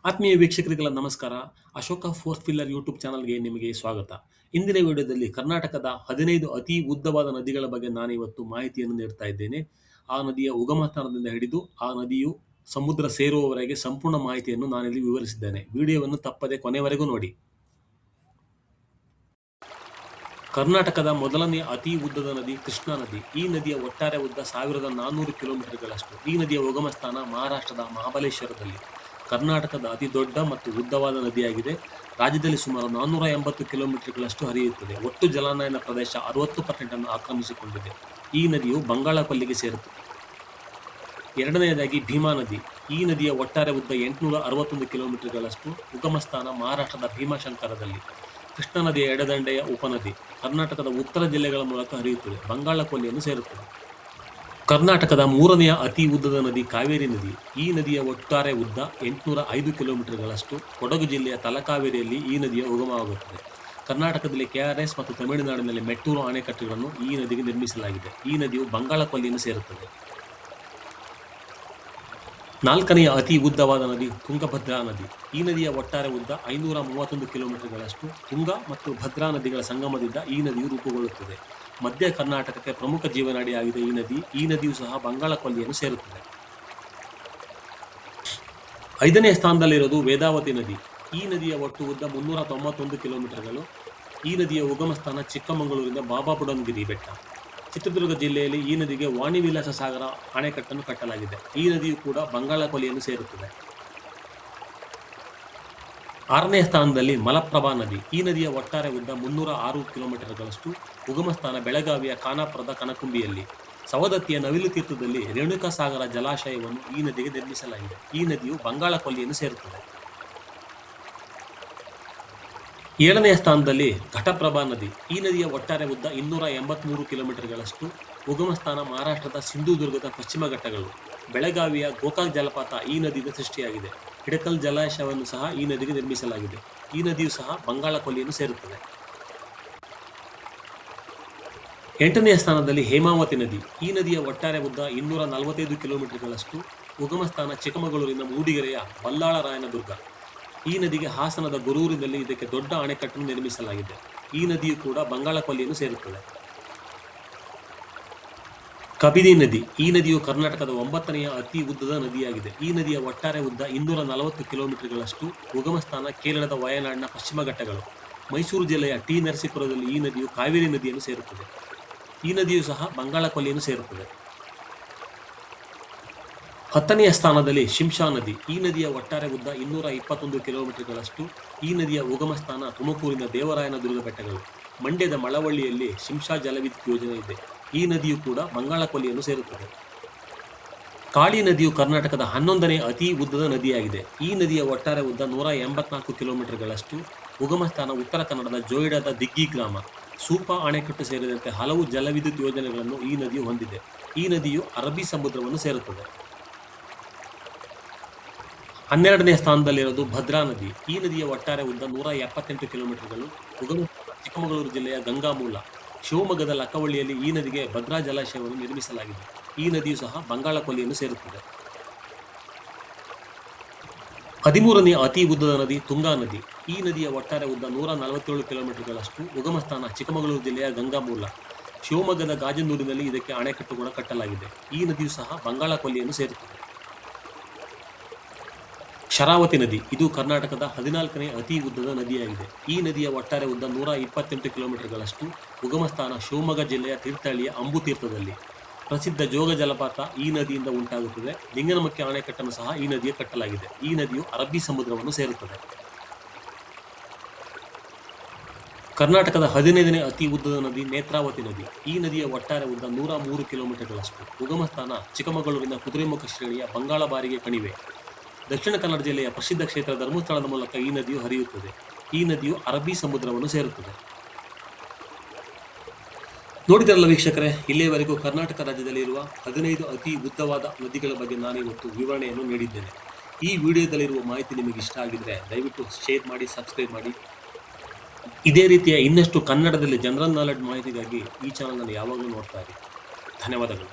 ಆತ್ಮೀಯ ವೀಕ್ಷಕರಿಗೆಲ್ಲ ನಮಸ್ಕಾರ. Ashoka fourth pillar YouTube ಚಾನಲ್ಗೆ ನಿಮಗೆ ಸ್ವಾಗತ. ಇಂದಿನ ವಿಡಿಯೋದಲ್ಲಿ ಕರ್ನಾಟಕದ 15 ಅತಿ ಉದ್ದವಾದ ನದಿಗಳ ಬಗ್ಗೆ ನಾನಿವತ್ತು ಮಾಹಿತಿಯನ್ನು ನೀಡ್ತಾ ಇದ್ದೇನೆ. ಆ ನದಿಯ ಉಗಮ ಸ್ಥಾನದಿಂದ ಹಿಡಿದು ಆ ನದಿಯು ಸಮುದ್ರ ಸೇರುವವರೆಗೆ ಸಂಪೂರ್ಣ ಮಾಹಿತಿಯನ್ನು ನಾನಿಲ್ಲಿ ವಿವರಿಸಿದ್ದೇನೆ. ವಿಡಿಯೋವನ್ನು ತಪ್ಪದೆ ಕೊನೆವರೆಗೂ ನೋಡಿ. ಕರ್ನಾಟಕದ ಮೊದಲನೆಯ ಅತಿ ಉದ್ದದ ನದಿ ಕೃಷ್ಣಾ ನದಿ. ಈ ನದಿಯ ಒಟ್ಟಾರೆ ಉದ್ದ 1400 ಕಿಲೋಮೀಟರ್ಗಳಷ್ಟು. ಈ ನದಿಯ ಉಗಮ ಸ್ಥಾನ ಮಹಾರಾಷ್ಟ್ರದ ಮಹಾಬಲೇಶ್ವರದಲ್ಲಿ. ಕರ್ನಾಟಕದ ಅತಿ ದೊಡ್ಡ ಮತ್ತು ಉದ್ದವಾದ ನದಿಯಾಗಿದೆ. ರಾಜ್ಯದಲ್ಲಿ ಸುಮಾರು 480 ಕಿಲೋಮೀಟರ್ಗಳಷ್ಟು ಹರಿಯುತ್ತದೆ. ಒಟ್ಟು ಜಲಾನಯನ ಪ್ರದೇಶ 60% ಅನ್ನು ಆಕ್ರಮಿಸಿಕೊಂಡಿದೆ. ಈ ನದಿಯು ಬಂಗಾಳ ಕೊಲ್ಲಿಗೆ ಸೇರುತ್ತದೆ. ಎರಡನೆಯದಾಗಿ ಭೀಮಾ ನದಿ. ಈ ನದಿಯ ಒಟ್ಟಾರೆ ಉದ್ದ 861 ಕಿಲೋಮೀಟರ್ಗಳಷ್ಟು. ಉಗಮ ಸ್ಥಾನ ಮಹಾರಾಷ್ಟ್ರದ ಭೀಮಾಶಂಕರದಲ್ಲಿ. ಕೃಷ್ಣಾ ನದಿಯ ಎಡದಂಡೆಯ ಉಪನದಿ. ಕರ್ನಾಟಕದ ಉತ್ತರ ಜಿಲ್ಲೆಗಳ ಮೂಲಕ ಹರಿಯುತ್ತದೆ. ಬಂಗಾಳ ಕೊಲ್ಲಿಯನ್ನು ಸೇರುತ್ತದೆ. ಕರ್ನಾಟಕದ ಮೂರನೆಯ ಅತಿ ಉದ್ದದ ನದಿ ಕಾವೇರಿ ನದಿ. ಈ ನದಿಯ ಒಟ್ಟಾರೆ ಉದ್ದ 805 ಕಿಲೋಮೀಟರ್ಗಳಷ್ಟು. ಕೊಡಗು ಜಿಲ್ಲೆಯ ತಲಕಾವೇರಿಯಲ್ಲಿ ಈ ನದಿಯ ಉಗಮವಾಗುತ್ತದೆ. ಕರ್ನಾಟಕದಲ್ಲಿ KRS ಮತ್ತು ತಮಿಳುನಾಡಿನಲ್ಲಿ ಮೆಟ್ಟೂರು ಅಣೆಕಟ್ಟುಗಳನ್ನು ಈ ನದಿಗೆ ನಿರ್ಮಿಸಲಾಗಿದೆ. ಈ ನದಿಯು ಬಂಗಾಳ ಕೊಲ್ಲಿಯನ್ನು ಸೇರುತ್ತದೆ. ನಾಲ್ಕನೆಯ ಅತಿ ಉದ್ದವಾದ ನದಿ ತುಂಗಭದ್ರಾ ನದಿ. ಈ ನದಿಯ ಒಟ್ಟಾರೆ ಉದ್ದ 531 ಕಿಲೋಮೀಟರ್ಗಳಷ್ಟು. ತುಂಗಾ ಮತ್ತು ಭದ್ರಾ ನದಿಗಳ ಸಂಗಮದಿಂದ ಈ ನದಿಯು ರೂಪುಗೊಳ್ಳುತ್ತದೆ. ಮಧ್ಯ ಕರ್ನಾಟಕಕ್ಕೆ ಪ್ರಮುಖ ಜೀವನಾಡಿಯಾಗಿದೆ ಈ ನದಿ. ಈ ನದಿಯು ಸಹ ಬಂಗಾಳ ಕೊಲ್ಲಿಯನ್ನು ಸೇರುತ್ತದೆ. ಐದನೇ ಸ್ಥಾನದಲ್ಲಿರೋದು ವೇದಾವತಿ ನದಿ. ಈ ನದಿಯ ಒಟ್ಟು ಉದ್ದ 391 ಕಿಲೋಮೀಟರ್ಗಳು. ಈ ನದಿಯ ಉಗಮ ಸ್ಥಾನ ಚಿಕ್ಕಮಗಳೂರಿನ ಬಾಬಾ ಬುಡನ್ಗಿರಿ ಬೆಟ್ಟ. ಚಿತ್ರದುರ್ಗ ಜಿಲ್ಲೆಯಲ್ಲಿ ಈ ನದಿಗೆ ವಾಣಿ ವಿಲಾಸ ಸಾಗರ ಅಣೆಕಟ್ಟನ್ನು ಕಟ್ಟಲಾಗಿದೆ. ಈ ನದಿಯು ಕೂಡ ಬಂಗಾಳ ಕೊಲ್ಲಿಯನ್ನು ಸೇರುತ್ತದೆ. ಆರನೇ ಸ್ಥಾನದಲ್ಲಿ ಮಲಪ್ರಭಾ ನದಿ. ಈ ನದಿಯ ಒಟ್ಟಾರೆ ಉದ್ದ 306 ಕಿಲೋಮೀಟರ್ಗಳಷ್ಟು. ಉಗಮ ಸ್ಥಾನ ಬೆಳಗಾವಿಯ ಖಾನಾಪುರದ ಕನಕುಂಬಿಯಲ್ಲಿ. ಸವದತ್ತಿಯ ನವಿಲು ತೀರ್ಥದಲ್ಲಿ ರೇಣುಕಾ ಸಾಗರ ಜಲಾಶಯವನ್ನು ಈ ನದಿಗೆ ನಿರ್ಮಿಸಲಾಗಿದೆ. ಈ ನದಿಯು ಬಂಗಾಳ ಕೊಲ್ಲಿಯನ್ನು ಸೇರುತ್ತದೆ. ಏಳನೆಯ ಸ್ಥಾನದಲ್ಲಿ ಘಟಪ್ರಭಾ ನದಿ. ಈ ನದಿಯ ಒಟ್ಟಾರೆ ಉದ್ದ 283 ಕಿಲೋಮೀಟರ್ಗಳಷ್ಟು. ಉಗಮ ಸ್ಥಾನ ಮಹಾರಾಷ್ಟ್ರದ ಸಿಂಧುದುರ್ಗದ ಪಶ್ಚಿಮ ಘಟ್ಟಗಳು. ಬೆಳಗಾವಿಯ ಗೋಕಾಕ್ ಜಲಪಾತ ಈ ನದಿಯಿಂದ ಸೃಷ್ಟಿಯಾಗಿದೆ. ಹಿಡಕಲ್ ಜಲಾಶಯವನ್ನು ಸಹ ಈ ನದಿಗೆ ನಿರ್ಮಿಸಲಾಗಿದೆ. ಈ ನದಿಯು ಸಹ ಬಂಗಾಳ ಕೊಲ್ಲಿಯನ್ನು ಸೇರುತ್ತದೆ. ಎಂಟನೆಯ ಸ್ಥಾನದಲ್ಲಿ ಹೇಮಾವತಿ ನದಿ. ಈ ನದಿಯ ಒಟ್ಟಾರೆ ಉದ್ದ 245 ಕಿಲೋಮೀಟರ್ಗಳಷ್ಟು. ಉಗಮ ಸ್ಥಾನ ಚಿಕ್ಕಮಗಳೂರಿನ ಮೂಡಿಗೆರೆಯ ಬಲ್ಲಾಳರಾಯನ ದುರ್ಗ. ಈ ನದಿಗೆ ಹಾಸನದ ಗೊರೂರಿನಲ್ಲಿ ಇದಕ್ಕೆ ದೊಡ್ಡ ಅಣೆಕಟ್ಟನ್ನು ನಿರ್ಮಿಸಲಾಗಿದೆ. ಈ ನದಿಯು ಕೂಡ ಬಂಗಾಳ ಕೊಲ್ಲಿಯನ್ನು ಸೇರುತ್ತದೆ. ಕಬಿನಿ ನದಿ. ಈ ನದಿಯು ಕರ್ನಾಟಕದ 9ನೆಯ ಅತಿ ಉದ್ದದ ನದಿಯಾಗಿದೆ. ಈ ನದಿಯ ಒಟ್ಟಾರೆ ಉದ್ದ 240 ಕಿಲೋಮೀಟರ್ಗಳಷ್ಟು. ಉಗಮ ಸ್ಥಾನ ಕೇರಳದ ವಯನಾಡಿನ ಪಶ್ಚಿಮ ಘಟ್ಟಗಳು. ಮೈಸೂರು ಜಿಲ್ಲೆಯ ನರಸೀಪುರದಲ್ಲಿ ಈ ನದಿಯು ಕಾವೇರಿ ನದಿಯನ್ನು ಸೇರುತ್ತದೆ. ಈ ನದಿಯು ಸಹ ಬಂಗಾಳ ಕೊಲ್ಲಿಯನ್ನು ಸೇರುತ್ತದೆ. 10ನೆಯ ಸ್ಥಾನದಲ್ಲಿ ಶಿಂಷಾ ನದಿ. ಈ ನದಿಯ ಒಟ್ಟಾರೆ ಉದ್ದ 221 ಕಿಲೋಮೀಟರ್ಗಳಷ್ಟು. ಈ ನದಿಯ ಉಗಮ ಸ್ಥಾನ ತುಮಕೂರಿನ ದೇವರಾಯನ ದುರ್ಗ ಬೆಟ್ಟಗಳು. ಮಂಡ್ಯದ ಮಳವಳ್ಳಿಯಲ್ಲಿ ಶಿಂಷಾ ಜಲವಿದ್ಯುತ್ ಯೋಜನೆ ಇದೆ. ಈ ನದಿಯು ಕೂಡ ಬಂಗಾಳ ಕೊಲ್ಲಿಯನ್ನು ಸೇರುತ್ತದೆ. ಕಾಳಿ ನದಿಯು ಕರ್ನಾಟಕದ 11ನೇ ಅತಿ ಉದ್ದದ ನದಿಯಾಗಿದೆ. ಈ ನದಿಯ ಒಟ್ಟಾರೆ ಉದ್ದ 184 ಕಿಲೋಮೀಟರ್ಗಳಷ್ಟು. ಉಗಮ ಸ್ಥಾನ ಉತ್ತರ ಕನ್ನಡದ ಜೋಯಿಡಾದ ದಿಗ್ಗಿ ಗ್ರಾಮ. ಸೂಪಾ ಅಣೆಕಟ್ಟು ಸೇರಿದಂತೆ ಹಲವು ಜಲವಿದ್ಯುತ್ ಯೋಜನೆಗಳನ್ನು ಈ ನದಿಯು ಹೊಂದಿದೆ. ಈ ನದಿಯು ಅರಬ್ಬಿ ಸಮುದ್ರವನ್ನು ಸೇರುತ್ತದೆ. 12ನೇ ಸ್ಥಾನದಲ್ಲಿರೋದು ಭದ್ರಾ ನದಿ. ಈ ನದಿಯ ಒಟ್ಟಾರೆ ಉದ್ದ 178 ಕಿಲೋಮೀಟರ್ಗಳು. ಉಗಮ ಚಿಕ್ಕಮಗಳೂರು ಜಿಲ್ಲೆಯ ಗಂಗಾಮೂಲ. ಶಿವಮೊಗ್ಗದ ಲಕ್ಕವಳ್ಳಿಯಲ್ಲಿ ಈ ನದಿಗೆ ಭದ್ರಾ ಜಲಾಶಯವನ್ನು ನಿರ್ಮಿಸಲಾಗಿದೆ. ಈ ನದಿಯು ಸಹ ಬಂಗಾಳ ಕೊಲ್ಲಿಯನ್ನು ಸೇರುತ್ತದೆ. 13ನೇ ಅತಿ ಉದ್ದದ ನದಿ ತುಂಗಾ ನದಿ. ಈ ನದಿಯ ಒಟ್ಟಾರೆ ಉದ್ದ 147 ಕಿಲೋಮೀಟರ್ಗಳಷ್ಟು. ಉಗಮ ಸ್ಥಾನ ಚಿಕ್ಕಮಗಳೂರು ಜಿಲ್ಲೆಯ ಗಂಗಾಮೂಲ. ಶಿವಮೊಗ್ಗದ ಗಾಜನೂರಿನಲ್ಲಿ ಇದಕ್ಕೆ ಅಣೆಕಟ್ಟು ಕೂಡ ಕಟ್ಟಲಾಗಿದೆ. ಈ ನದಿಯು ಸಹ ಬಂಗಾಳ ಕೊಲ್ಲಿಯನ್ನು ಸೇರುತ್ತದೆ. ಶರಾವತಿ ನದಿ. ಇದು ಕರ್ನಾಟಕದ 14ನೇ ಅತಿ ಉದ್ದದ ನದಿಯಾಗಿದೆ. ಈ ನದಿಯ ಒಟ್ಟಾರೆ ಉದ್ದ 128 ಕಿಲೋಮೀಟರ್ಗಳಷ್ಟು. ಉಗಮ ಸ್ಥಾನ ಶಿವಮೊಗ್ಗ ಜಿಲ್ಲೆಯ ತೀರ್ಥಹಳ್ಳಿಯ ಅಂಬುತೀರ್ಥದಲ್ಲಿ. ಪ್ರಸಿದ್ಧ ಜೋಗ ಜಲಪಾತ ಈ ನದಿಯಿಂದ ಉಂಟಾಗುತ್ತದೆ. ಲಿಂಗನಮಕ್ಕಿ ಅಣೆಕಟ್ಟನ್ನು ಸಹ ಈ ನದಿಗೆ ಕಟ್ಟಲಾಗಿದೆ. ಈ ನದಿಯು ಅರಬ್ಬಿ ಸಮುದ್ರವನ್ನು ಸೇರುತ್ತದೆ. ಕರ್ನಾಟಕದ 15ನೇ ಅತಿ ಉದ್ದದ ನದಿ ನೇತ್ರಾವತಿ ನದಿ. ಈ ನದಿಯ ಒಟ್ಟಾರೆ ಉದ್ದ 103 ಕಿಲೋಮೀಟರ್ಗಳಷ್ಟು. ಉಗಮ ಸ್ಥಾನ ಚಿಕ್ಕಮಗಳೂರಿನ ಕುದುರೆಮುಖ ಶ್ರೇಣಿಯ ಬಂಗಾಳ ಬಾರಿಗೆ ಕಣಿವೆ. ದಕ್ಷಿಣ ಕನ್ನಡ ಜಿಲ್ಲೆಯ ಪ್ರಸಿದ್ಧ ಕ್ಷೇತ್ರ ಧರ್ಮಸ್ಥಳದ ಮೂಲಕ ಈ ನದಿಯು ಹರಿಯುತ್ತದೆ. ಈ ನದಿಯು ಅರಬ್ಬಿ ಸಮುದ್ರವನ್ನು ಸೇರುತ್ತದೆ. ನೋಡಿದರಲ್ಲ ವೀಕ್ಷಕರೇ, ಇಲ್ಲಿಯವರೆಗೂ ಕರ್ನಾಟಕ ರಾಜ್ಯದಲ್ಲಿರುವ 15 ಅತಿ ಉದ್ದವಾದ ನದಿಗಳ ಬಗ್ಗೆ ನಾನಿವತ್ತು ವಿವರಣೆಯನ್ನು ನೀಡಿದ್ದೇನೆ. ಈ ವಿಡಿಯೋದಲ್ಲಿರುವ ಮಾಹಿತಿ ನಿಮಗೆ ಇಷ್ಟ ಆಗಿದ್ರೆ ದಯವಿಟ್ಟು ಶೇರ್ ಮಾಡಿ, ಸಬ್ಸ್ಕ್ರೈಬ್ ಮಾಡಿ. ಇದೇ ರೀತಿಯ ಇನ್ನಷ್ಟು ಕನ್ನಡದಲ್ಲಿ ಜನರಲ್ ನಾಲೆಡ್ಜ್ ಮಾಹಿತಿಗಾಗಿ ಈ ಚಾನಲನ್ನು ಯಾವಾಗಲೂ ನೋಡ್ತಾ ಇರಿ. ಧನ್ಯವಾದಗಳು.